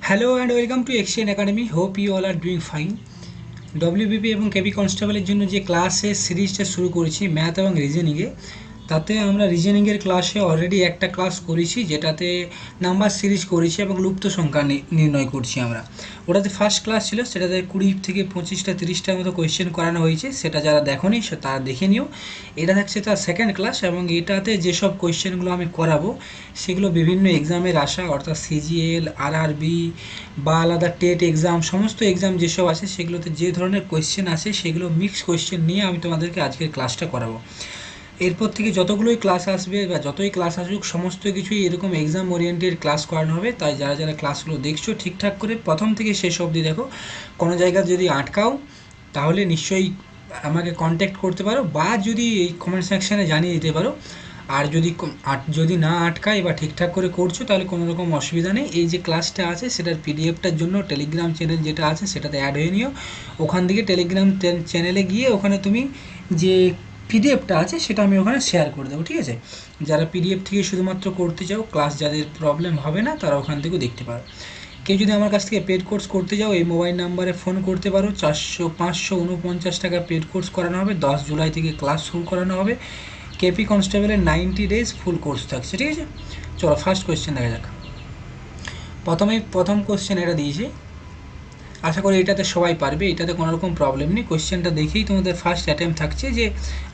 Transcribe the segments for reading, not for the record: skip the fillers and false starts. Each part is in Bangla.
Hello and welcome to Exchange Academy. Hope you all are doing fine. WBP এবং কেবি কনস্টেবলের জন্য যে ক্লাসের সিরিজটা শুরু করেছি ম্যাথ এবং রিজনিংয়ে, তাতে আমরা রিজনিংয়ের ক্লাসে অলরেডি একটা ক্লাস করেছি, যেটাতে নাম্বার সিরিজ করেছি এবং লুপ্ত সংখ্যা নির্ণয় করছি আমরা। ওটাতে ফার্স্ট ক্লাস ছিল, সেটাতে 20 থেকে 25টা 30টার মতো কোয়েশ্চেন করানো হয়েছে, সেটা যারা দেখোনি তারা দেখে নিও। এটা থাকছে তার সেকেন্ড ক্লাস, এবং এটাতে যেসব কোয়েশ্চেনগুলো আমি করাবো সেগুলো বিভিন্ন এক্সামের আসা, অর্থাৎ সিজিএল, আরআরবি বা আলাদা টেট এক্সাম, সমস্ত এক্সাম যেসব আছে সেগুলোতে যে ধরনের কোয়েশ্চেন আছে সেগুলো মিক্স কোয়েশ্চেন নিয়ে আমি তোমাদেরকে আজকের ক্লাসটা করাবো। এরপর থেকে যতগুলোই ক্লাস আসবে বা যতই ক্লাস আসুক, সমস্ত কিছুই এরকম এক্সাম ওরিয়েন্টেড ক্লাস করানো হবে। তাই যারা যারা ক্লাসগুলো দেখছো ঠিকঠাক করে প্রথম থেকে শেষ অবধি দেখো। কোনো জায়গায় যদি আটকাও তাহলে নিশ্চয়ই আমাকে কন্ট্যাক্ট করতে পারো, বা যদি এই কমেন্ট সেকশানে জানিয়ে দিতে পারো। আর যদি না আটকায় বা ঠিকঠাক করে করছো তাহলে কোনো রকম অসুবিধা নেই। এই যে ক্লাসটা আছে সেটার পিডিএফটার জন্য টেলিগ্রাম চ্যানেল যেটা আছে সেটাতে অ্যাড হয়ে নিও। ওখান থেকে টেলিগ্রাম চ্যানেলে গিয়ে ওখানে তুমি যে পিডিএফটা আছে সেটা আমি ওখানে শেয়ার করে দেবো, ঠিক আছে? যারা পিডিএফ থেকে শুধুমাত্র করতে চাও, ক্লাস যাদের প্রবলেম হবে না তারা ওখান থেকেও দেখতে পারো। কেউ যদি আমার কাছ থেকে পেড কোর্স করতে যাও, এই মোবাইল নাম্বারে ফোন করতে পারো। 549 টাকা পেড কোর্স করানো হবে। 10 জুলাই থেকে ক্লাস শুরু করানো হবে। কেপি কনস্টেবলের 90 ডেজ ফুল কোর্স থাকছে, ঠিক আছে? চলো ফার্স্ট কোয়েশ্চেন দেখা যাক। প্রথম কোয়েশ্চেন এটা দিয়েছে, আশা করি এটাতে সবাই পারবে, এটাতে কোনো রকম প্রবলেম নেই। কোয়েশ্চেনটা দেখেই তোমাদের ফার্স্ট অ্যাটেম্প থাকছে যে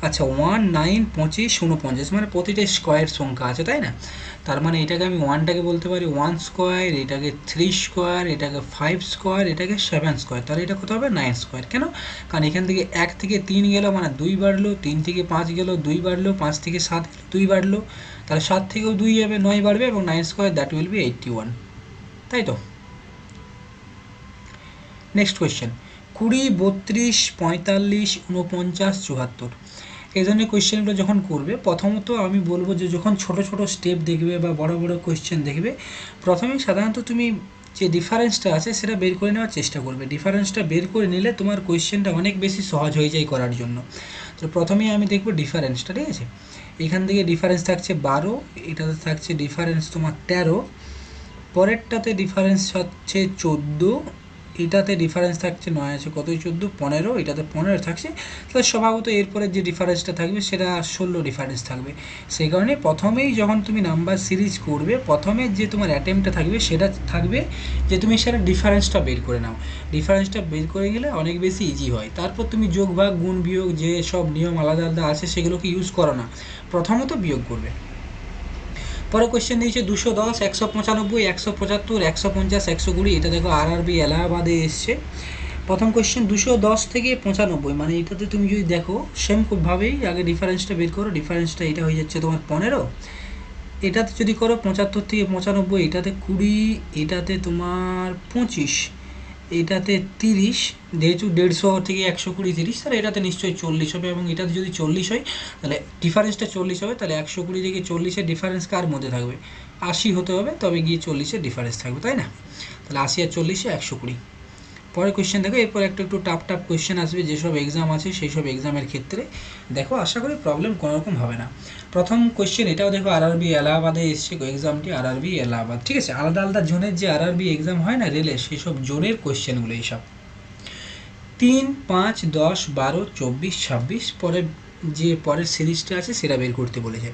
আচ্ছা 1, 9, 25, 49, মানে প্রতিটা স্কোয়ার সংখ্যা আছে, তাই না? তার মানে এটাকে আমি 1টাকে বলতে পারি 1 স্কোয়ার, এটাকে 3 স্কোয়ার, এটাকে 5 স্কোয়ার, এটাকে 7 স্কোয়ার। তাহলে এটা কত হবে? 9 স্কোয়ার। কেন? কারণ এখান থেকে 1 থেকে 3 গেল মানে 2 বাড়লো, 3 থেকে 5 গেল 2 বাড়লো, 5 থেকে 7 গেল 2 বাড়লো, তাহলে 7 থেকেও 2 যাবে, 9 বাড়বে, এবং 9 স্কোয়ার দ্যাট উইল বি 81, তাই তো? Next question 20, 32, 45, 49, 74। এই ধরনের কোয়েশ্চেনগুলো যখন করবে, প্রথমত আমি বলবো যে যখন ছোট ছোট স্টেপ দেখবে বা বড় বড় কোয়েশ্চেন দেখবে, প্রথমেই সাধারণত তুমি যে ডিফারেন্সটা আছে সেটা বের করে নেওয়ার চেষ্টা করবে। ডিফারেন্সটা বের করে নিলে তোমার কোয়েশ্চেনটা অনেক বেশি সহজ হয়ে যায় করার জন্য। তো প্রথমেই আমি দেখবো ডিফারেন্সটা, ঠিক আছে? এখান থেকে ডিফারেন্স থাকছে 12, এটাতে থাকছে ডিফারেন্স তোমার 13, পরেরটাতে ডিফারেন্স হচ্ছে 14, এটাতে ডিফারেন্স থাকছে 9 আছে কতই 14, 15, এটাতে 15 থাকছে। তাহলে স্বভাবত এরপরে যে ডিফারেন্সটা থাকবে সেটা 16 ডিফারেন্স থাকবে। সেই কারণে প্রথমেই যখন তুমি নাম্বার সিরিজ করবে, প্রথমে যে তোমার অ্যাটেম্পটা থাকবে সেটা থাকবে যে তুমি সেটা ডিফারেন্সটা বের করে নাও। ডিফারেন্সটা বের করে গেলে অনেক বেশি ইজি হয়। তারপর তুমি যোগ ভাগ গুণ বিয়োগ যে সব নিয়ম আলাদা আলাদা আছে সেগুলোকে ইউজ করো না, প্রথমত বিয়োগ করবে। পরে কোয়েশ্চেন দিয়েছে 210, 195, 175, 150, 120। এটা দেখো আরআরবি এলাহাবাদে এসছে। প্রথম কোয়েশ্চেন 210 থেকে 95, মানে এটাতে তুমি যদি দেখো সেমভাবেই আগে ডিফারেন্সটা বের করো। ডিফারেন্সটা এটা হয়ে যাচ্ছে তোমার 15, এটাতে যদি করো 75 থেকে 95, এটাতে 20, এটাতে তোমার 25, এটাতে 30, যেহেতু 150 থেকে 120, 30, তাহলে এটাতে নিশ্চয়ই 40 হবে, এবং এটাতে যদি 40 হয় তাহলে ডিফারেন্সটা 40 হবে। তাহলে 120 থেকে 40-এর ডিফারেন্স কার মধ্যে থাকবে? 80 হতে হবে, তবে গিয়ে 40-এর ডিফারেন্স থাকবে, তাই না? তাহলে 80 আর 40-এ 120। পরের কোয়েশ্চেন দেখো, এরপর একটু টাফ কোয়েশ্চেন আসবে যেসব এক্সাম আছে সেই সব এক্সামের ক্ষেত্রে। দেখো আশা করি প্রবলেম কোনো রকম হবে না। প্রথম কোয়েশ্চেন এটাও দেখো আরআরবি এলাহাবাদে এসছে এক্সামটি, আরআরবি এলাহাবাদ, ঠিক আছে? আলাদা আলাদা জোনের যে আরআরবি এক্সাম হয় না রেলের, সেই সব জোনের কোয়েশ্চেনগুলো এইসব। 3, 5, 10, 12, 24, 26, পরের সিরিজটা আছে সেটা বের করতে বলেছে।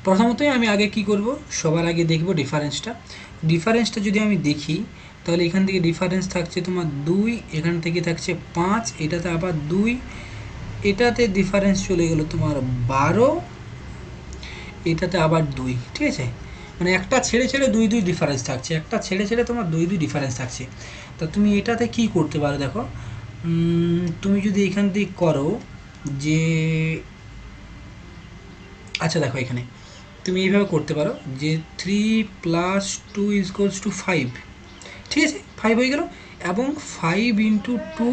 প্রথমতই আমি আগে কি করব, সবার আগে দেখব ডিফারেন্সটা যদি আমি দেখি তাহলে এখান থেকে ডিফারেন্স থাকছে তোমার 2, এখান থেকে থাকছে 5, এটাতে আবার 2, এটাতে ডিফারেন্স চলে গেল তোমার 12, এটাতে আবার 2, ঠিক আছে? মানে একটা ছেড়ে ছেড়ে 2 ডিফারেন্স থাকছে, একটা ছেড়ে ছেড়ে তোমার 2 ডিফারেন্স থাকছে। তা তুমি এটাতে কি করতে পারো দেখো, তুমি যদি এখান থেকে করো যে আচ্ছা দেখো এখানে তুমি এইভাবে করতে পারো যে 3 + 2 = 5, ঠিক আছে? 5 হয়ে গেল, এবং 5 × 2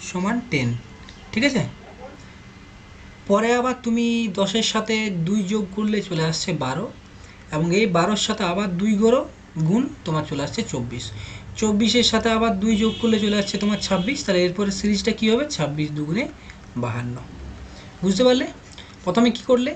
= 10, ঠিক আছে? পরে আবার তুমি 10-এর সাথে 2 যোগ করলে চলে আসছে 12, এবং এই 12-এর সাথে আবার 2 করো গুণ, তোমার চলে আসছে 24। 24-এর সাথে আবার 2 যোগ করলে চলে আসছে তোমার 26। তাহলে এরপরে সিরিজটা কী হবে? 26 × 2 = 52। বুঝতে পারলে? প্রথমে কি করলে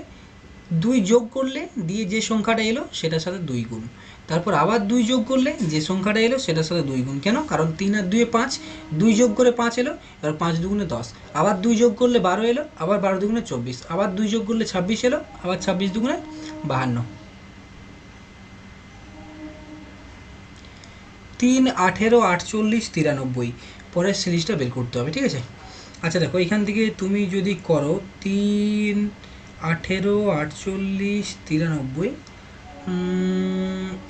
2 যোগ করলে, দিয়ে যে সংখ্যাটা এলো সেটার সাথে 2 গুণ, তারপর আবার 2 যোগ করলে যে সংখ্যাটা এলো সেটার সাথে 2 গুণ। কেন? কারণ 3 আর 2 এ 5, 2 যোগ করে 5 এলো, এবার 5 দুগুণে 10, আবার 2 যোগ করলে 12 এলো, আবার 12 দুগুণে 24, আবার 2 যোগ করলে 26 এলো, আবার 26 দুগুণে 52। 3, 18, 48, 93, পরের সিরিজটা বের করতে হবে, ঠিক আছে? আচ্ছা দেখো, এখান থেকে তুমি যদি করো 3, 18, 48, 93,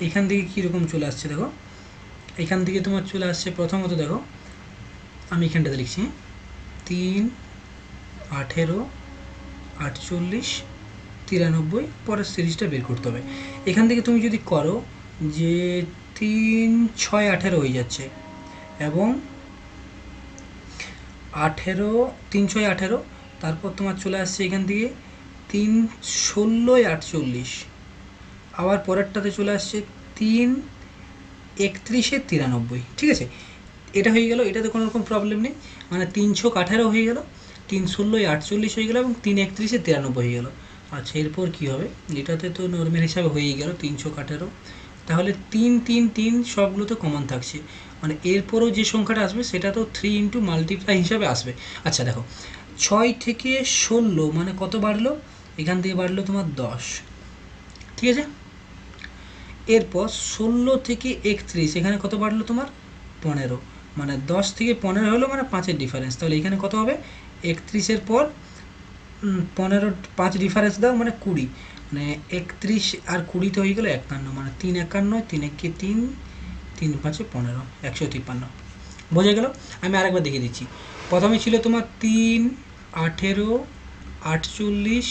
এখান থেকে কীরকম চলে আসছে দেখো, এখান থেকে তোমার চলে আসছে প্রথমত দেখো, আমি এখানটাতে লিখছি 3, 18, 48, 93, পরের সিরিজটা বের করতে হবে। এখান থেকে তুমি যদি করো যে 3, 6, 18 হয়ে যাচ্ছে, এবং 18, 3, 6, 18, তারপর তোমার চলে আসছে এখান থেকে 3, 16, 48, আবার পরেরটাতে চলে আসছে 3, 31, 93, ঠিক আছে? এটা হয়ে গেল, এটাতে কোনো রকম প্রবলেম নেই, মানে 3, 6, 18 হয়ে গেল, 3, 16, 48 হয়ে গেল, এবং 3, 31, 93 হয়ে গেল। আচ্ছা, এরপর কী হবে? এটাতে তো নর্মাল হিসাবে হয়েই গেল 3, 6, 18, তাহলে 3, 3, 3 সবগুলো তো কমন থাকছে, মানে এরপরও যে সংখ্যাটা আসবে সেটা তো 3 ইন্টু মাল্টিপ্লাই হিসাবে আসবে। আচ্ছা দেখো, 6 থেকে 16 মানে কত বাড়লো? এখান থেকে বাড়লো তোমার 10, ঠিক আছে? এরপর 16 থেকে 31 এখানে কত বাড়লো তোমার? 15, মানে 10 থেকে 15 হলো, মানে 5-এর ডিফারেন্স। তাহলে এখানে কত হবে? 31-এর পর 15, 5 ডিফারেন্স দাও, মানে 20, মানে 31 আর 20 হয়ে গেলো 51, মানে 3 51, 3 1 3, 3 5 15, 153। বোঝা গেল? আমি আরেকবার দেখিয়ে দিচ্ছি। প্রথমে ছিল তোমার 3, 18, 48,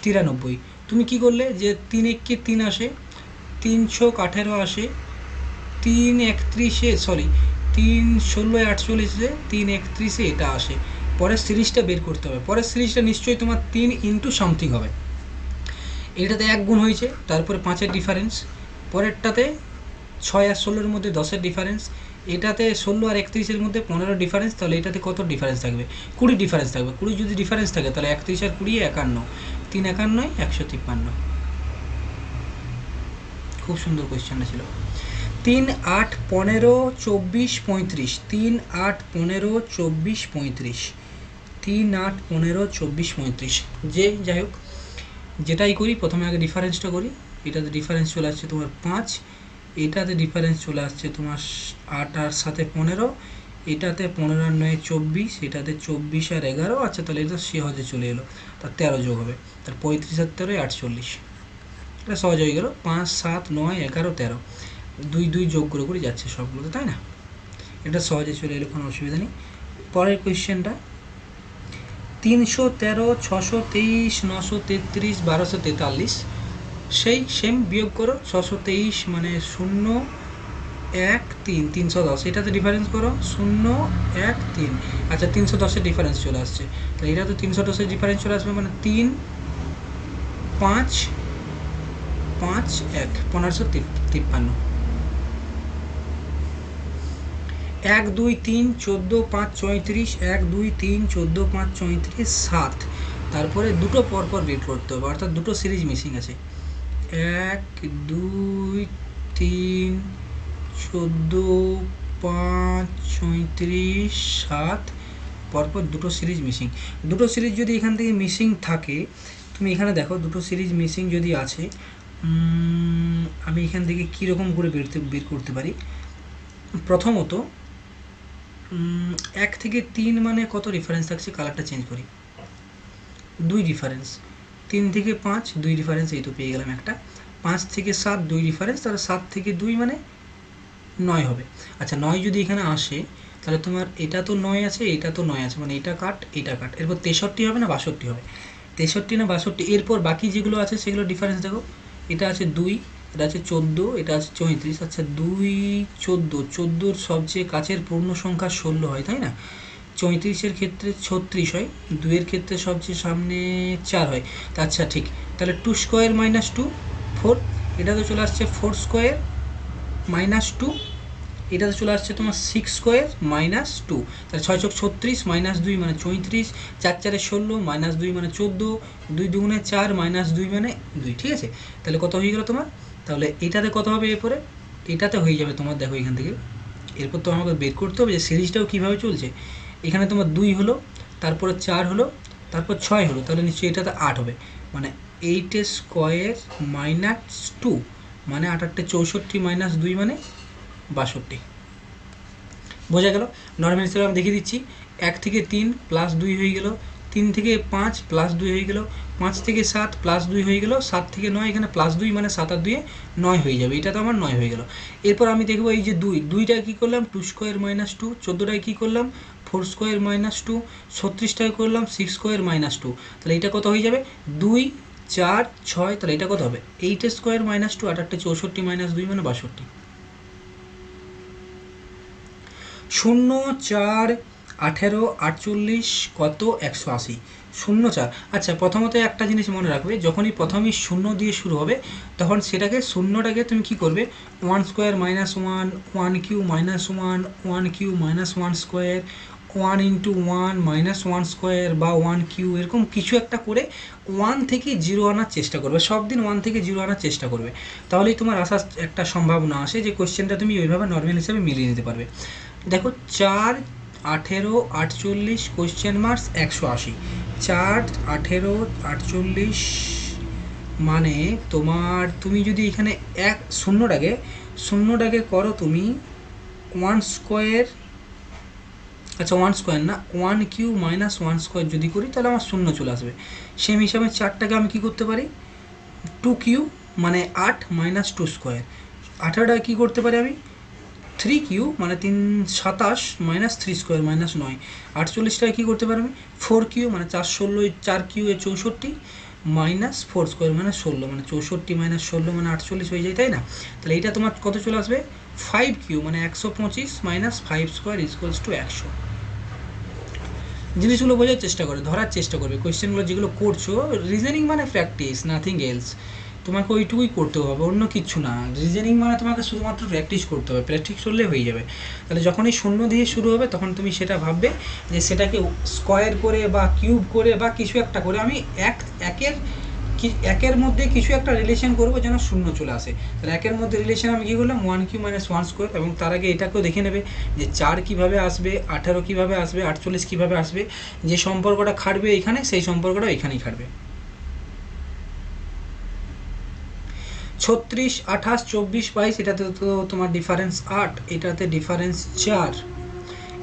93, তুমি কি করলে যে 3 1 3 আসে, 3 6 18 আসে, 3 31, সরি 3 16 48, 3 31 এটা আসে। পরের সিরিজটা বের করতে হবে। পরের সিরিজটা নিশ্চয়ই তোমার 3 ইন্টু সামথিং হবে। এটাতে 1 গুণ হয়েছে, তারপরে 5-এর ডিফারেন্স, পরেরটাতে 6 আর 16-এর মধ্যে 10-এর ডিফারেন্স, এটাতে 16 আর 31-এর মধ্যে 15 ডিফারেন্স, তাহলে এটাতে কত ডিফারেন্স থাকবে? 20 ডিফারেন্স থাকবে। 20 যদি ডিফারেন্স থাকে তাহলে 31 আর 20 51, 3 51, 153। খুব সুন্দর কোয়েশ্চেনটা ছিল। 3, 8, 15, 24, 35, 3, 8, 15, 24, 35, 3, 8, 15, 24, 35, যে যাই হোক, যেটাই করি প্রথমে আগে ডিফারেন্সটা করি। এটাতে ডিফারেন্স চলে আসছে তোমার 5, এটাতে ডিফারেন্স চলে আসছে তোমার 8 আর 7 15, এটাতে 15 আর 9 24, এটাতে 24 আর 11। আচ্ছা, তাহলে এটা সহজে চলে এলো, তার 13 যোগ হবে, তার 35 আর 13 48, এটা সহজ হয়ে গেল। 5, 7, 9, 11, 13, 2 2 যোগ করে করে যাচ্ছে সবগুলোতে, তাই না? এটা সহজে চলে এলো, কোনো অসুবিধা নেই। পরের কোয়েশ্চেনটা 313, 623, 933, 1243, সেই সেম বিয়োগ করো। 623 মানে 0, 1, 3, 310, এটাতে ডিফারেন্স করো 0, 1, 3। আচ্ছা, 310-এর ডিফারেন্স চলে আসছে, তাহলে এটা তো 310-এর ডিফারেন্স চলে আসবে, মানে 3, 5, 5, 1, 1553। 1, 2, 3, 14, 5, 34, 1, 2, 3, 14, 5, 34, 7, তারপরে দুটো পরপর বের করতে হবে, অর্থাৎ দুটো সিরিজ মিসিং আছে। 1, 2, 3, 14, 5, 34, 7, পরপর দুটো সিরিজ মিসিং। দুটো সিরিজ যদি এখান থেকে মিসিং থাকে, তুমি এখানে দেখো দুটো সিরিজ মিসিং যদি আছে, আমি এখান থেকে কীরকম করে বের করতে পারি। প্রথমত 1 থেকে 3 মানে কত ডিফারেন্স থাকছে? কালারটা চেঞ্জ করি, 2 ডিফারেন্স। 3 থেকে 5 2 ডিফারেন্স, এই তো পেয়ে গেলাম একটা। 5 থেকে 7 2 ডিফারেন্স, তাহলে 7 থেকে 2 মানে 9 হবে। আচ্ছা, 9 যদি এখানে আসে তাহলে তোমার এটা তো 9 আছে, এটা তো 9 আছে, মানে এটা কাট এটা কাট, এরপর 63 হবে না 62 হবে? 63 না 62, এরপর বাকি যেগুলো আছে সেগুলো ডিফারেন্স দেখো। এটা আছে 2, এটা আছে 14, এটা আছে 34। আচ্ছা, 2, 14, 14-র সবচেয়ে কাছের পূর্ণ সংখ্যা 16 হয়, তাই না? 34-এর ক্ষেত্রে 36 হয়, 2-এর ক্ষেত্রে সবচেয়ে সামনে 4 হয়। আচ্ছা ঠিক, তাহলে 2 স্কোয়ার মাইনাস 2 4, এটা তো চলে আসছে 4 স্কোয়ার মাইনাস 2, এটাতে চলে আসছে তোমার 6 স্কোয়ার মাইনাস 2, তাহলে 6 চোখ 36 মাইনাস 2 মানে 34, 4 4 16 মাইনাস 2 মানে 14, 2 দুগুণে 4 মাইনাস 2 মানে 2, ঠিক আছে? তাহলে কত হয়ে গেল তোমার? তাহলে এটাতে কত হবে এরপরে? এটাতে হয়ে যাবে তোমার, দেখো এখান থেকে এরপর তো আমাকে বের করতে হবে যে সিরিজটাও কীভাবে চলছে। এখানে তোমার 2 হলো, তারপরে 4 হলো, তারপর 6 হলো, তাহলে নিশ্চয়ই এটাতে 8 হবে। মানে 8 স্কোয়ার মাইনাস 2 মানে 8 8 64 মাইনাস 2 মানে 62। বোঝা গেল? নর্মাল হিসেবে আমি দেখিয়ে দিচ্ছি। 1 থেকে 3 প্লাস 2 হয়ে গেল, 3 থেকে 5 প্লাস 2 হয়ে গেল, 5 থেকে 7 প্লাস 2 হয়ে গেল, 7 থেকে 9 এখানে প্লাস 2 মানে 7 আর 2 9 হয়ে যাবে। এটা তো আমার 9 হয়ে গেল। এরপর আমি দেখবো এই যে 2টায় কী করলাম 2 স্কোয়ার মাইনাস 2, 14টায় কী করলাম 4 স্কোয়ার মাইনাস 2, 36টায় করলাম 6 স্কোয়ার মাইনাস 2। তাহলে এটা কত হয়ে যাবে 2 4 6, তাহলে এটা কত হবে 8 স্কোয়ার মাইনাস 2, 8 8 64 মাইনাস 2 মানে 62। 0 4 18 48 কত 180, 0 4। আচ্ছা প্রথমত একটা জিনিস মনে রাখবে, যখনই প্রথমেই 0 দিয়ে শুরু হবে তখন সেটাকে শূন্যটাকে তুমি কি করবে 1 square minus 1, 1 cube minus 1, 1 cube minus 1 square, 1 into 1 minus 1 square বা 1 কিউ, এরকম কিছু একটা করে 1 থেকে 0 আনার চেষ্টা করবে। সব দিন 1 থেকে 0 আনার চেষ্টা করবে, তাহলেই তোমার আসার একটা সম্ভাবনা আসে যে কোশ্চেনটা তুমি ওইভাবে নর্মাল হিসাবে মিলিয়ে নিতে পারবে। দেখো 4 18 48 কোশ্চেন মার্কস 180, 4 18 48 মানে তোমার তুমি যদি এখানে শূন্যটাকে করো তুমি 1 স্কোয়ার, আচ্ছা 1 স্কোয়ার না 1 কিউ মাইনাস 1 স্কোয়ার যদি করি তাহলে আমার 0 চলে আসবে। সেম হিসাবে 4টাকে আমি কি করতে পারি 2 কিউ মানে 8 মাইনাস 2 স্কোয়ার, 18টাকে কী করতে পারি আমি 3 কিউ মানে 3 27 মাইনাস 3 স্কোয়ার মাইনাস 9, 48টাকে কী করতে পারি আমি 4 কিউ মানে 4 16, 4 কিউ 64 মাইনাস 4 স্কোয়ার মানে 16, মানে 64 মাইনাস 16 মানে 48 হয়ে যায়, তাই না? তাহলে এইটা তোমার কত চলে আসবে 5 কিউ মানে 125 মাইনাস 5 স্কোয়ার ইকুয়ালস টু 100। জিনিসগুলো বোঝার চেষ্টা করে, ধরার চেষ্টা করবে। কোয়েশ্চেনগুলো যেগুলো করছো রিজনিং মানে প্র্যাকটিস, নাথিং এলস। তোমাকে ওইটুকুই করতে হবে, অন্য কিছু না। রিজনিং মানে তোমাকে শুধুমাত্র প্র্যাকটিস করতে হবে, প্র্যাকটিস করলে হয়ে যাবে। তাহলে যখনই 0 দিয়ে শুরু হবে তখন তুমি সেটা ভাববে যে সেটাকে স্কোয়ার করে বা কিউব করে বা কিছু একটা করে আমি একের মধ্যে কিছু একটা রিলেশন করবো যেন 0 চলে আসে। তাহলে একের মধ্যে রিলেশন আমি কী করলাম 1 কিউ মাইনাস 1 স্কোয়ার, এবং তার আগে এটাকেও দেখে নেবে যে 4 কীভাবে আসবে, 18 কীভাবে আসবে, 48 কীভাবে আসবে। যে সম্পর্কটা খাটবে এখানে সেই সম্পর্কটা এখানেই খাটবে। 36 28 24 22 এটাতে তো তোমার ডিফারেন্স 8, এটাতে ডিফারেন্স 4,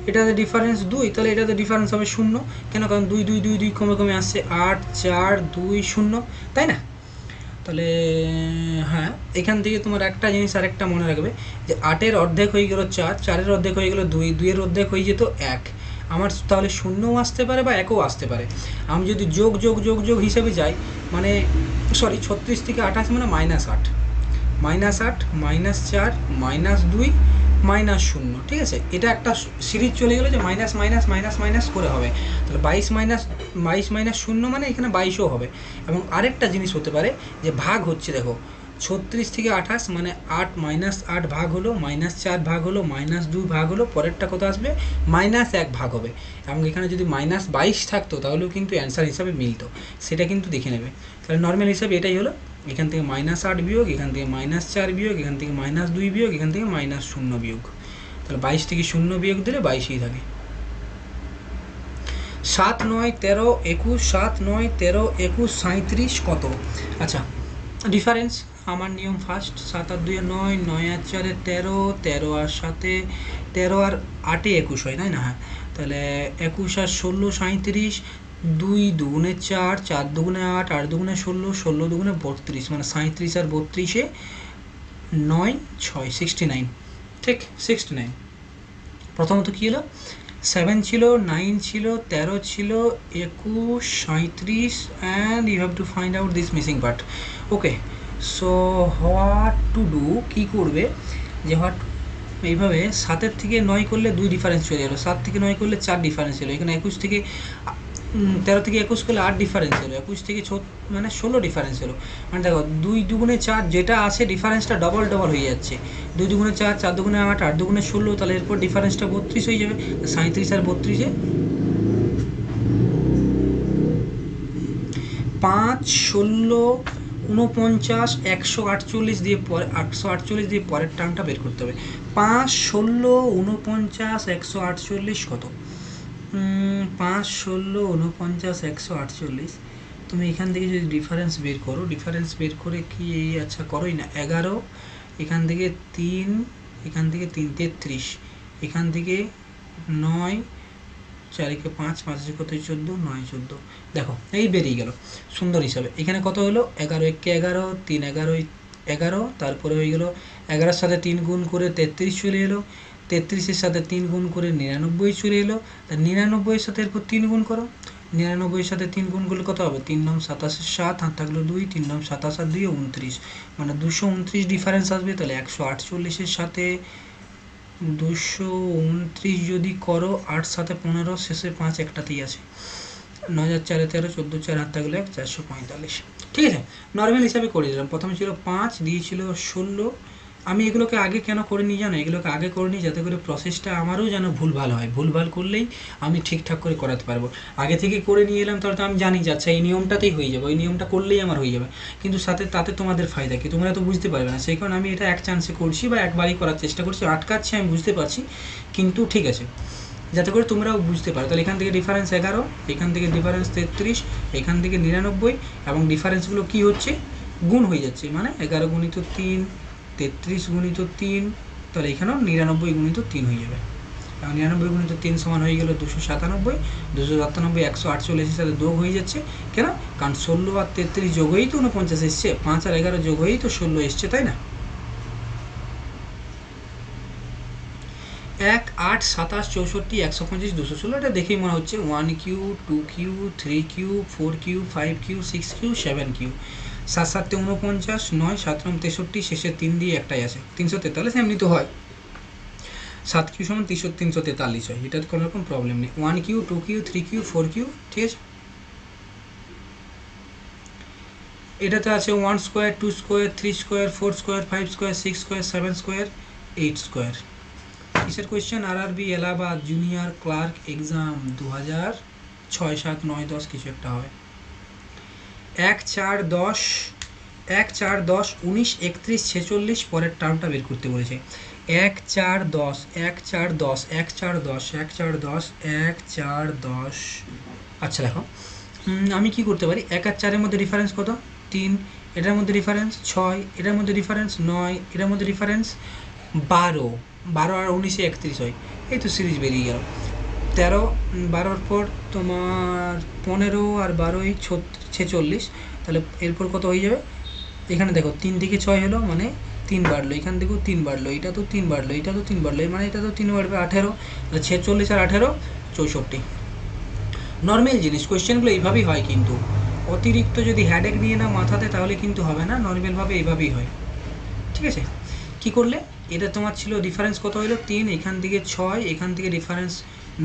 এটাতে ডিফারেন্স 2, তাহলে এটাতে ডিফারেন্স হবে 0। কেন? কারণ 2 2 2 2 কমে কমে আসছে 8 4 2 0, তাই না? তাহলে হ্যাঁ, এখান থেকে তোমার একটা জিনিস আরেকটা মনে রাখবে যে 8-এর অর্ধেক হয়ে গেল 4, 4-এর অর্ধেক হয়ে গেল 2, 2-এর অর্ধেক হয়ে যেত 1। আমার তাহলে 0ও আসতে পারে বা 1ও আসতে পারে। আমি যদি যোগ যোগ যোগ যোগ হিসেবে যাই মানে 36 থেকে 28 মানে -8, -8 -4 -2 -0, ঠিক আছে? এটা একটা সিরিজ চলে গেলো যে মাইনাস মাইনাস মাইনাস মাইনাস করে হবে। তাহলে 22 মাইনাস 0 মানে এখানে 22ও হবে। এবং আরেকটা জিনিস হতে পারে যে ভাগ হচ্ছে, দেখো 36 থেকে 28 মানে 8 -8 ভাগ হলো, -4 ভাগ হলো, -2 ভাগ হলো, পরেরটা কত আসবে -1 ভাগ হবে। এবং এখানে যদি -22 থাকতো তাহলেও কিন্তু অ্যান্সার হিসাবে মিলতো, সেটা কিন্তু দেখে নেবে। তাহলে নর্মাল হিসাবে এটাই হলো, এখান থেকে -8 বিয়োগ, এখান থেকে -4 বিয়োগ, এখান থেকে -2 বিয়োগ, এখান থেকে -0 বিয়োগ। তাহলে 22 থেকে 0 বিয়োগ দিলে 22ই থাকে। 7 9 13 21, 7 9 13 21 37 কত? আচ্ছা ডিফারেন্স আমার নিয়ম ফার্স্ট, 7 আর 2 9, 9 আর 4 13, 13 আর 7 13 আর 8 21 হয়, তাই না? হ্যাঁ, তাহলে 21 আর 16 37, 2 দুগুণে 4, 4 দুগুণে 8, 8 দুগুণে 16, 16 দুগুণে 32 মানে 37 আর 32-এ 9 6 69, ঠিক 69। প্রথমত কী হলো 7 ছিল, 9 ছিল, 13 ছিল, 21 37 and you have to find out this missing part. Okay, so what to do, কী করবে যে এইভাবে 7-এর থেকে 9 করলে 2 ডিফারেন্স চলে গেলো, 7 থেকে 9 করলে 4 ডিফারেন্স এলো, এখানে 21 থেকে 13 থেকে 21 করলে 8 ডিফারেন্স এলো, 21 থেকে 16 ডিফারেন্স এলো। মানে দেখো 2 দুগুণে 4 যেটা আছে ডিফারেন্সটা ডবল হয়ে যাচ্ছে, 2 দুগুণে 4, 4 দুগুণে 8, 8 দুগুণে 16, তাহলে এরপর ডিফারেন্সটা 32 হয়ে যাবে। 37 আর 32-এ 5 16 49 148 দিয়ে পরে 848 দিয়ে পরের টার্মটা বের করতে হবে। 5 16 49 148 কত? 5 16 49 148, তুমি এখান থেকে যদি ডিফারেন্স বের করো, ডিফারেন্স বের করে কি আচ্ছা করোই না, 11 এখান থেকে 3 এখান থেকে 3 33 এখান থেকে 9 4 একে 5 5 একে কত 14 9 14, দেখো এই বেরিয়ে গেল সুন্দর হিসাবে। এখানে কত হলো 11 একে 11 3 11 11, তারপরে হয়ে গেল 11-এর সাথে 3 গুণ করে 33 চলে এলো, 33-এর সাথে 3 গুণ করে 99 চলে এলো। তা 99-এর সাথে এরপর 3 গুণ করো, 99-এর সাথে 3 গুণ করলে কত হবে? 3 9 27 7, হাত থাকলো 2, 3 9 27 আর 2 29, মানে 229 ডিফারেন্স আসবে। তাহলে 148-এর সাথে 229 যদি করো, 8 7 15, শেষে 5 একটাতেই আছে, 9 4 13 14 4, হাত থাকলে 445। ঠিক আছে, নর্মাল হিসাবে করে দিলাম। প্রথমে ছিল 5, দিয়েছিল 16। আমি এগুলোকে আগে কেন করে নিই জানো? এগুলোকে আগে করে নিই যাতে করে প্রসেসটা আমারও যেন ভুলভাল হয়, ভুলভাল করলেই আমি ঠিকঠাক করে করাতে পারবো। আগে থেকে করে নিয়ে এলাম তাহলে তো আমি জানি যে আচ্ছা এই নিয়মটাতেই হয়ে যাবে, ওই নিয়মটা করলেই আমার হয়ে যাবে, কিন্তু তাতে তোমাদের ফায়দা কি? তোমরা তো বুঝতে পারবে না, সেই কারণে আমি এটা এক চান্সে করছি বা একবারই করার চেষ্টা করছি। আটকাচ্ছি আমি বুঝতে পারছি, কিন্তু ঠিক আছে যাতে করে তোমরাও বুঝতে পারো। তাহলে এখান থেকে ডিফারেন্স 11, এখান থেকে ডিফারেন্স 33, এখান থেকে 99, এবং ডিফারেন্সগুলো কি হচ্ছে? গুণ হয়ে যাচ্ছে, মানে 11 গুণিত 3, 33 গুণিত 3, তাহলে এখানেও 99 গুণিত 3 হয়ে যাবে। এবং 99 গুণিত 3 সমান হয়ে গেল 297, 297 148-এর সাথে যোগ হয়ে যাচ্ছে। কেন? কারণ 16 আর 33 যোগ হয়েই তো 49 এসছে, 5 আর 11 যোগ হয়েই তো 16 এসছে, তাই না? 1 8 27 64 125 216, এটা দেখেই মনে হচ্ছে 1Q 2Q 3Q 4Q 5Q 6Q 7Q, 7 7 49, 9 7 9 63, শেষে 3 দিয়ে একটাই আছে 343, এমনি তো হয় 7Q সমান 343 হয়, এটার কোনো রকম প্রবলেম নেই। 1Q 2Q 3Q 4Q, ঠিক আছে। এটাতে আছে 1 square 2 square 3 square 4 square 5 square 6 square 7 square 8 square. কিসের question? RRB Allahabad junior clerk exam 2006 7 9 10 কিছু একটা হবে। 1 4 10 1 4 10 19 31 46 পরের টার্মটা বের করতে বলেছে। 1 4 10 1 4 10 1 4 10 1 4 10 1 4 10, আচ্ছা দেখো আমি কি করতে পারি, 1 আর 4-এর মধ্যে ডিফারেন্স কত? 3, এটার মধ্যে ডিফারেন্স 6, এটার মধ্যে ডিফারেন্স 9, এটার মধ্যে ডিফারেন্স 12, 12 আর 19 31 হয়, এই তো সিরিজ বেরিয়ে গেল। 13 12-র পর তোমার 15 আর 12 46, তাহলে এরপর কত হয়ে যাবে? এখানে দেখো 3 থেকে 6 হলো, মানে 3 বাড়লো, এখান থেকেও 3 বাড়লো, এটা তো 3 বাড়লো, এটা তো 3 বাড়লো, মানে এটা তো 3 বাড়বে 18, তাহলে 46 আর 18 64। নর্মাল জিনিস, কোয়েশ্চেনগুলো এইভাবেই হয়, কিন্তু অতিরিক্ত যদি হ্যাডেক নিয়ে না মাথাতে তাহলে কিন্তু হবে না, নর্মালভাবে এইভাবেই হয়। ঠিক আছে, কি করলে এটা তোমার ছিল ডিফারেন্স কত হলো 3, এখান থেকে 6, এখান থেকে ডিফারেন্স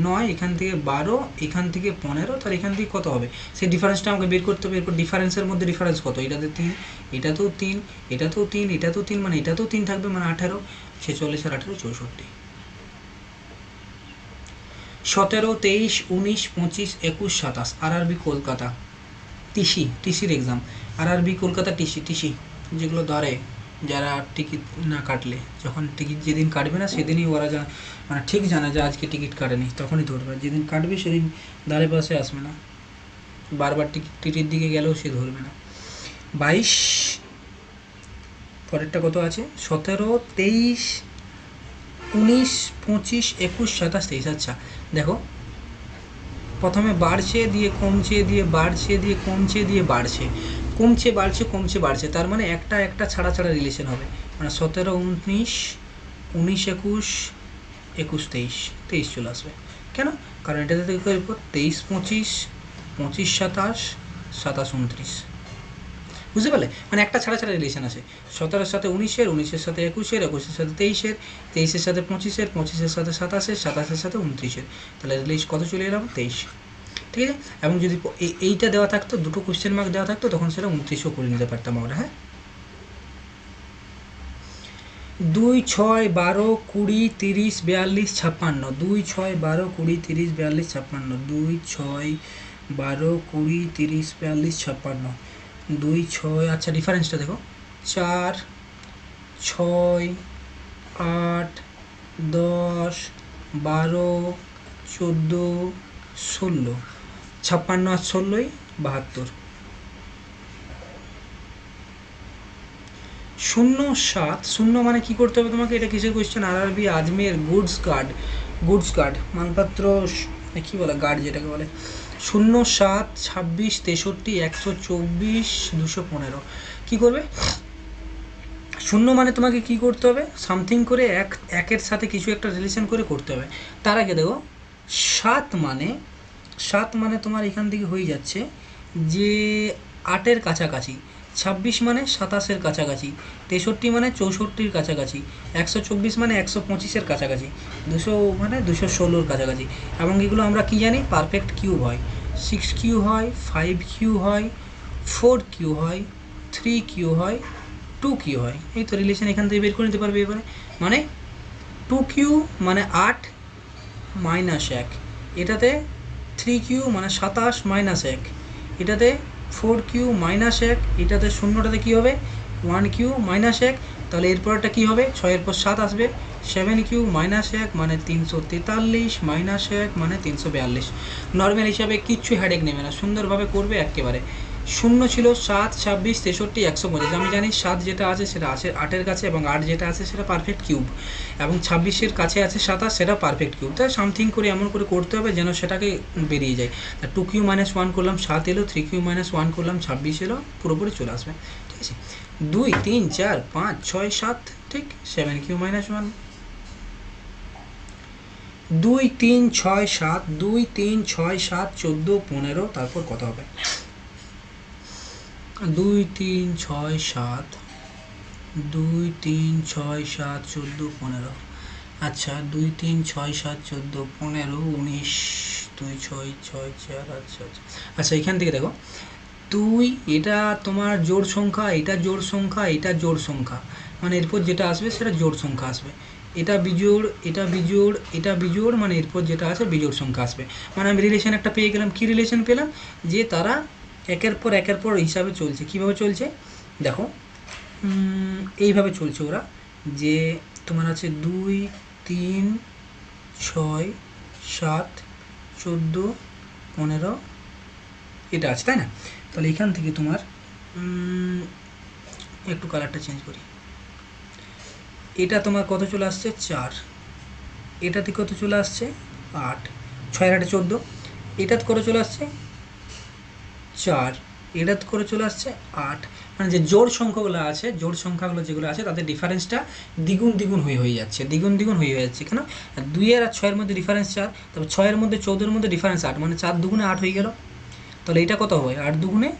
9, এখান থেকে 12, এখান থেকে 15, তাহলে এখান থেকে কত হবে সেই ডিফারেন্সটা আমাকে বের করতে হবে। এরপর ডিফারেন্সের মধ্যে ডিফারেন্স কত? এটাতে 3, এটাতেও 3, এটাতেও 3, এটাতেও 3, মানে এটাতেও 3 থাকবে, মানে 18, 46 আর 18 64। 17 23 19 25 21 27 আরআরবি কলকাতা টিসির এক্সাম। আরআরবি কলকাতা টিসি যেগুলো ধরে যারা টিকিট না কাটলে, যখন টিকিট যেদিন কাটবে না সেদিনই ওরা মানে ঠিক জানে যে আজকে টিকিট কাটেনি, তখনই ধরবে, যেদিন কাটবে সেদিন ধারে পাশে আসবে না, বারবার টিকিট দিকে গেলেও সে ধরবে না। 22 পরেরটা কত আছে? 17 23 19 25 21 27 23। আচ্ছা দেখো প্রথমে বাড়ছে দিয়ে কমছে দিয়ে বাড়ছে দিয়ে কমছে দিয়ে বাড়ছে, কমছে বাড়ছে কমছে বাড়ছে, তার মানে একটা একটা ছাড়া ছাড়া রিলেশন হবে, মানে 17 19 19 21 21 23 23 চলে আসবে। কেন? কারণ এটাতে দেখো এরপর 23 25 25 27 27 29, বুঝতে পারলে? মানে একটা ছাড়া ছাড়া রিলেশন আছে, 17-এর সাথে 19-এর, 19-এর সাথে 21-এর, 21-এর সাথে 23-এর, 23-এর সাথে 25-এর, 25-এর সাথে 27-এর, 27-এর সাথে 29-এর, তাহলে রিলেশন কত চলে এলাম? 23। ঠিক আছে, এবং যদি এইটা দেওয়া থাকতো, দুটো কোশ্চেন মার্ক দেওয়া থাকতো, তখন সেটা 29ও করে নিতে পারতাম আমরা। হ্যাঁ, 2 6 12 20 30 42 56, 2 6 12 20 30 42 56, 2 6 12 20 30 42 56, 2 6, আচ্ছা ডিফারেন্সটা দেখো 4 6 8 10 12 14 16, 56 আর 16 72। 0 মানে কি করতে হবে তোমাকে? এটা কিসের কোয়েশ্চেন? আরআরবি আজমের গুডস গার্ড মানপত্র কি বলে গার্ড যেটাকে বলে। 0 7 26 63 124 215। কী করবে? 0 মানে তোমাকে কি করতে হবে? সামথিং করে একের সাথে কিছু একটা রিলেশন করে করতে হবে। তার আগে দেখো 7 মানে তোমার এখান থেকে হয়ে যাচ্ছে যে 8-এর কাছাকাছি, 26 মানে 27-এর কাছাকাছি, 63 মানে 64-র কাছাকাছি, 124 মানে 125-এর কাছাকাছি, 200 মানে 216-র কাছাকাছি। এবং এগুলো আমরা কি জানি? পারফেক্ট কিউব হয়, 6 কিউ হয়, 5 কিউ হয়, 4 কিউ হয়, 3 কিউ হয়, 2 কিউ হয়। এই তো রিলেশন এখান থেকে বের করে নিতে পারবে এবারে। মানে 2 কিউ মানে 8 মাইনাস 1, এটাতে 3 কিউ মানে 27 মাইনাস 1, এটাতে 4 কিউ মাইনাস 1, এটাতে শূন্যটাতে কী হবে? 1 কিউ মাইনাস 1। তাহলে এরপরটা কী হবে? 6-এর পর 7 আসবে, 7 কিউ মাইনাস 1 মানে 343 মাইনাস 1 মানে 342। নর্মাল হিসাবে কিচ্ছু হেডেক নেবে না, সুন্দরভাবে করবে একেবারে। 0 ছিল 7 26 63 125। আমি জানি 7 যেটা আছে সেটা আছে 8-এর কাছে, এবং 8 যেটা আছে সেটা পারফেক্ট কিউব, এবং 26-এর কাছে আছে 27, সেটা পারফেক্ট কিউব। তাই সামথিং করে এমন করে করতে হবে যেন সেটাকে বেরিয়ে যায়। 2 কিউ মাইনাস 1 করলাম 7 এলো, 3 কিউ মাইনাস 1 করলাম 26 এলো, পুরোপুরি চলে আসবে। ঠিক আছে, 2 3 4 5 6 7, ঠিক। 7 কিউ মাইনাস 1, 2 3 6 7, 2 3 6 7 14 15, তারপর কত হবে? 2 3 6 7, 2 3 6 7 14 15। আচ্ছা 2 3 6 7 14 15 19 2 6 6 4। আচ্ছা আচ্ছা আচ্ছা, এখান থেকে দেখো 2 এটা তোমার জোড় সংখ্যা, এটা জোড় সংখ্যা, এটা জোড় সংখ্যা, মানে এরপর যেটা আসবে সেটা জোড় সংখ্যা আসবে। এটা বিজোড়, এটা বিজোড়, এটা বিজোড়, মানে এরপর যেটা আছে বিজোড় সংখ্যা আসবে। মানে আমি রিলেশন একটা পেয়ে গেলাম। কি রিলেশন পেলাম? যে তারা একের পর হিসাবে চলছে। কিভাবে চলছে দেখো, এইভাবে চলছে ওরা, যে তোমার আছে 2 3 6 7 14 15, এটা আছে, তাই না? তাহলে এখান থেকে তোমার একটু কালারটা চেঞ্জ করি। এটা তোমার কত চলে আসছে? 4। এটাতে কত চলে আসছে? 8। 6 আর 8 14। এটাতে কত চলে আসছে? 4। এটাতে করে চলে আসছে 8। মানে যে জোড় সংখ্যাগুলো আছে, জোড় সংখ্যাগুলো যেগুলো আছে তাদের ডিফারেন্সটা দ্বিগুণ হয়ে যাচ্ছে, দ্বিগুণ হয়ে যাচ্ছে। কেন? 2 আর 6-এর মধ্যে ডিফারেন্স 4, তারপর 6-এর মধ্যে 14-এর মধ্যে ডিফারেন্স 8, মানে 4 দুগুণে 8 হয়ে গেল। তাহলে এটা কত হবে? 8 দুগুণে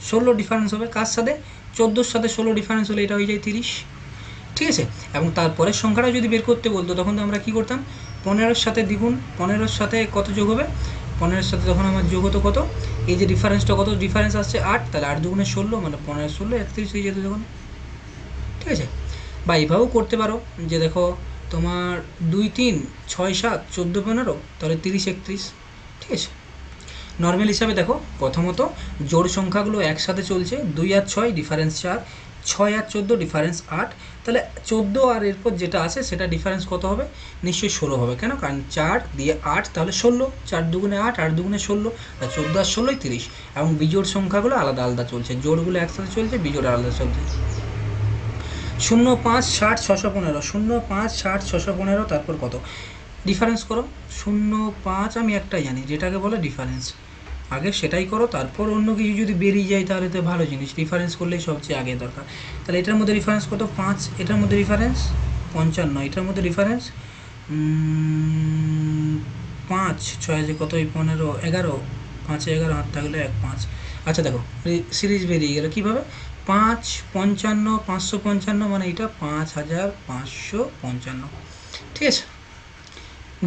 16 ডিফারেন্স হবে। কার সাথে? 14-এর সাথে 16 ডিফারেন্স হলে এটা হয়ে যায় 30। ঠিক আছে, এবং তারপরের সংখ্যাটা যদি বের করতে বলতো তখন তো আমরা কী করতাম? 15-এর সাথে দ্বিগুণ, 15-এর সাথে কত যোগ হবে? 15-এর সাথে তখন আমার যোগ হতো কত? এই যে ডিফারেন্সটা, কত ডিফারেন্স আসছে? 8, তাহলে 8 দুগুণে 16, মানে 15 16 31 হয়ে যেত তখন। ঠিক আছে, বা এইভাবেও করতে পারো যে দেখো তোমার 2 3 6 7 14 15, তাহলে 30 31। ঠিক আছে, নর্মাল হিসাবে দেখো প্রথমত জোড় সংখ্যাগুলো একসাথে চলছে, 2 আর 6 ডিফারেন্স 4, 6 আর 14 ডিফারেন্স 8, তাহলে 14 আর এরপর যেটা আছে সেটা ডিফারেন্স কত হবে? নিশ্চয়ই 16 হবে। কেন? কারণ 4 দিয়ে 8, তাহলে 16, 4 দুগুণে 8, 8 দুগুণে 16, আর 14 আর 16 30। এবং বিজোড় সংখ্যাগুলো আলাদা আলাদা চলছে, জোড়গুলো একসাথে চলছে, বিজোড় আলাদা চলছে। 0 5 60 615, 0 5 60 615, তারপর কত? ডিফারেন্স করো। 0 5 আমি একটাই জানি যেটাকে বলে ডিফারেন্স, আগে সেটাই করো, তারপর অন্য কিছু যদি বেরিয়ে যায় তাহলে তো ভালো জিনিস। ডিফারেন্স করলেই সবচেয়ে আগে দরকার। তাহলে এটার মধ্যে ডিফারেন্স কত? 5, এটার মধ্যে ডিফারেন্স 55, এটার মধ্যে ডিফারেন্স 5 6 যে কত? 15 11, 5 11 হাত থাকলে 1 5। আচ্ছা দেখো সিরিজ বেরিয়ে গেল কীভাবে? 5 55 555, মানে এটা 5555। ঠিক আছে,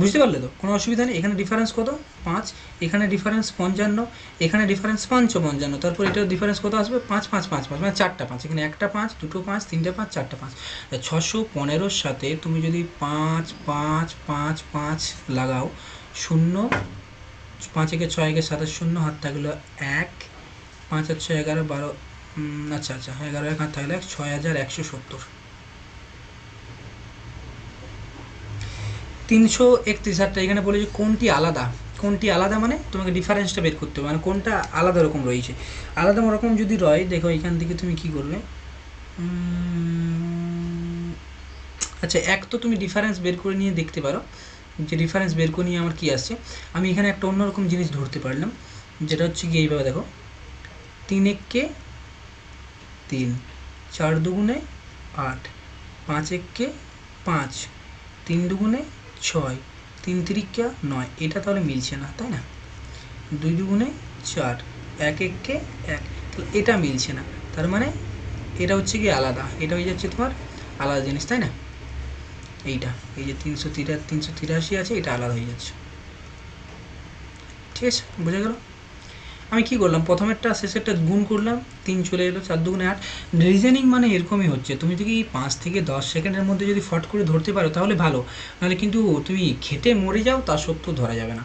বুঝতে পারলে তো? কোনো অসুবিধা নেই। এখানে ডিফারেন্স কত? 5, এখানে ডিফারেন্স 55, এখানে ডিফারেন্স 555, তারপর এটার ডিফারেন্স কত আসবে? 5 5 5 5, মানে 4টা 5, এখানে একটা 5 দুটো 5 তিনটে 5 4টা 5। 615-র সাথে তুমি যদি 5 5 5 5 লাগাও, 0 5 একে 6 একে 7 0 হাত থাকলো 1 5 আর 6 11 12, আচ্ছা 11 এখানে থাকলে 6170। 331 এখানে বলে যে কোনটি আলাদা, কোনটি আলাদা মানে তোমাকে ডিফারেন্সটা বের করতে হবে, মানে কোনটা আলাদা রকম রয়েছে। আলাদা রকম যদি রয়, দেখো এখান থেকে তুমি কি করবে, আচ্ছা এক তো তুমি ডিফারেন্স বের করে নিয়ে দেখতে পারো যে ডিফারেন্স বের করে নিয়ে আমার কি আসছে। আমি এখানে একটা অন্যরকম জিনিস ধরতে পারলাম, যেটা হচ্ছে কি এইভাবে দেখো, 3 একে 3, 4 দুগুণে 8, 5 একে 5, 3 দুগুণে 6, 3 তিরিকা 9, এটা তাহলে মিলছে না, তাই না? 2 দুগুণে 4, 1 একে 1, তাহলে এটা মিলছে না, তার মানে এটা হচ্ছে কি আলাদা, এটা হয়ে যাচ্ছে তোমার আলাদা জিনিস, তাই না? এইটা এই যে 383 আছে, এটা আলাদা হয়ে যাচ্ছে, ঠিক আছে, বোঝা গেল? আমি কি করলাম, প্রথমেরটা শেষেরটা গুণ করলাম, 3 চলে এলো, 4 দুগুণে 8। রিজনিং মানে এরকমই হচ্ছে, তুমি যদি 5 থেকে 10 সেকেন্ডের মধ্যে যদি ফট করে ধরতে পারো তাহলে ভালো, নাহলে কিন্তু তুমি খেটে মরে যাও, তা সত্ত্বেও ধরা যাবে না।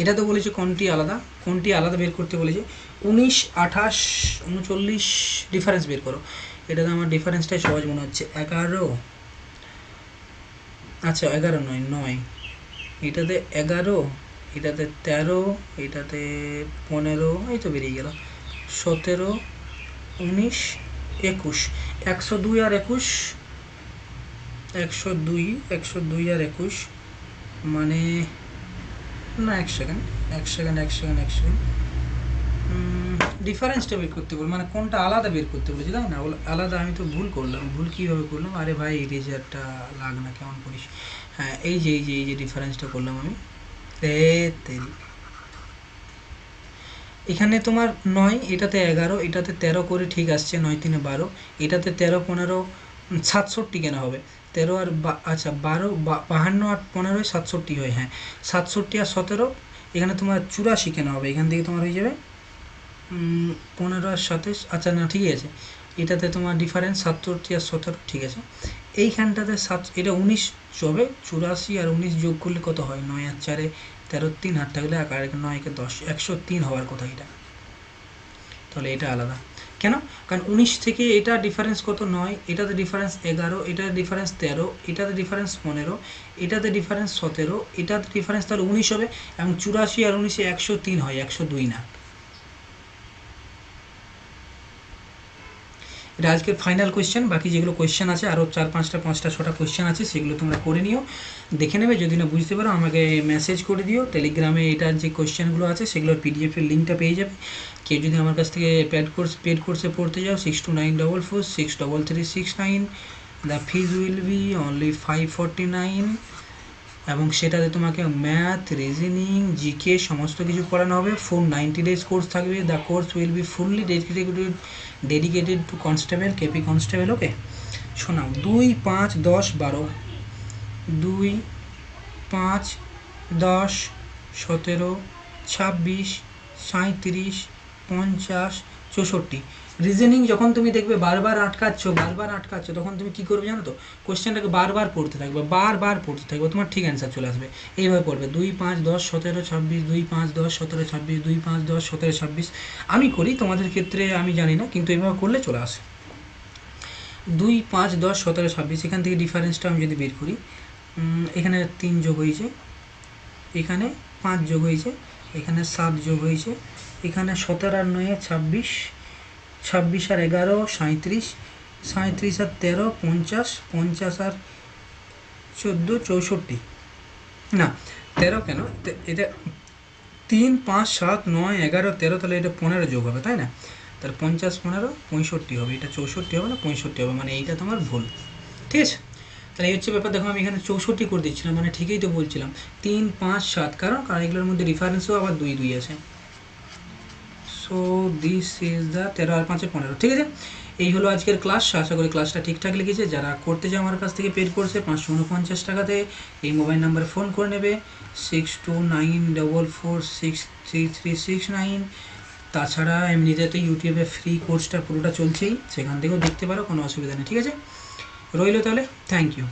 এটা তো বলেছে কোনটি আলাদা, কোনটি আলাদা বের করতে বলেছে। 19, 28, 39 ডিফারেন্স বের করো। এটা তো আমার ডিফারেন্সটাই সহজ মনে হচ্ছে। 11, আচ্ছা 11 নয় 9, এটাতে 11, এটাতে 13, এটাতে 15, এই তো বেরিয়ে গেল 17, 19, 21, 102 আর 21, 102 আর 21 মানে না, এক সেকেন্ড, ডিফারেন্সটা বের করতে বল, মানে কোনটা আলাদা বের করতে বলেছি, তাই না? আলাদা আমি তো ভুল করলাম, ভুল কীভাবে করলাম, আরে ভাই রেজারটা লাগ না, কেমন করিস। হ্যাঁ এই যে ডিফারেন্সটা করলাম আমি, তেল এখানে তোমার 9, এটাতে 11, এটাতে 13 করে ঠিক আসছে, 9 3 12, এটাতে 13 15 67 কেন হবে, 13 আর আচ্ছা 12 52 আর 15 67 হয়, হ্যাঁ 67 আর 17, এখানে তোমার 84 কেন হবে, এখান থেকে তোমার হয়ে যাবে 15 আর 27, আচ্ছা না ঠিকই আছে, এটাতে তোমার ডিফারেন্স 67 আর 17, ঠিক আছে। এইখানটাতে এটা 19 হবে, 84 আর 19 যোগ করলে কত হয়, 9 আর 4 13, 3 হাত থাকলে আর 9 কে 10, 103 হওয়ার কথা এটা, তাহলে এটা আলাদা কেন, কারণ 19 থেকে এটা ডিফারেন্স কত 9, এটাতে ডিফারেন্স 11, এটাতে ডিফারেন্স 13, এটাতে ডিফারেন্স 15, এটাতে ডিফারেন্স 17, এটাতে ডিফারেন্স তাহলে 19 হবে, এবং 84 আর 19 103 হয়, 102 না। এটা আজকের ফাইনাল কোয়েশ্চেন, বাকি যেগুলো কোয়েশ্চেন আছে আরও 4 5টা 5টা 6টা কোয়েশ্চেন আছে, সেগুলো তোমরা করে নিও, দেখে নেবে, যদি না বুঝতে পারো আমাকে মেসেজ করে দিও টেলিগ্রামে, এটার যে কোয়েশ্চেনগুলো আছে সেগুলোর পিডিএফের লিঙ্কটা পেয়ে যাবে। কেউ যদি আমার কাছ থেকে পেড কোর্সে পড়তে যাও 629446 63369, the fees will be only 549, এবং সেটাতে তোমাকে ম্যাথ, রিজনিং, জিকে সমস্ত কিছু পড়ানো হবে। 90 days কোর্স থাকবে। The course will be fully dedicated to constable, KP constable. Okay, শোনাও 2 5 10 12, 2 5 10 17 26 37 50 64। রিজনিং যখন তুমি দেখবে বারবার আটকাচ্ছ তখন তুমি কী করবে জানো তো, কোশ্চেনটাকে বারবার পড়তে থাকবে, তোমার ঠিক অ্যান্সার চলে আসবে। এইভাবে পড়বে 2 5 10 17 26, 2 5 10 17 26, 2 5 10 17 26। আমি করি, তোমাদের ক্ষেত্রে আমি জানি না, কিন্তু এইভাবে করলে চলে আসে। 2 5 10 17 26, এখান থেকে ডিফারেন্সটা আমি যদি বের করি, এখানে 3 যোগ হয়েছে, এখানে 5 যোগ হয়েছে, এখানে 7 যোগ হয়েছে, এখানে 17 আর 9 26, 26 আর 11 37, 37 আর 13 50, 50 আর 14 64, না 13 কেন, এটা 3 5 7 9 11 13, তাহলে এটা 15 যোগ হবে, তাই না? তাহলে 50 15 65 হবে, এটা 64 হবে না 65 হবে, মানে এইটা তোমার ভুল, ঠিক আছে? তাহলে এই হচ্ছে ব্যাপার। দেখো আমি এখানে 64 করে দিচ্ছিলাম, মানে ঠিকই তো বলছিলাম 3 5 7, কারণ এগুলোর মধ্যে ডিফারেন্সও আবার 2 2 আছে। সো দিস ইজ দ্য 13 আর 5 15, ঠিক আছে? এই হলো আজকের ক্লাস। আশা করি ক্লাসটা ঠিকঠাক লেগেছে। যারা করতে চাও আমার কাছ থেকে পেড কোর্সে 549 টাকাতে, এই মোবাইল নাম্বারে ফোন করে নেবে 6294463369। তাছাড়া এমনিতে তো ইউটিউবে ফ্রি কোর্সটা পুরোটা চলছেই, সেখান থেকেও দেখতে পারো, কোনো অসুবিধা নেই, ঠিক আছে? রইলো তাহলে, থ্যাংক ইউ।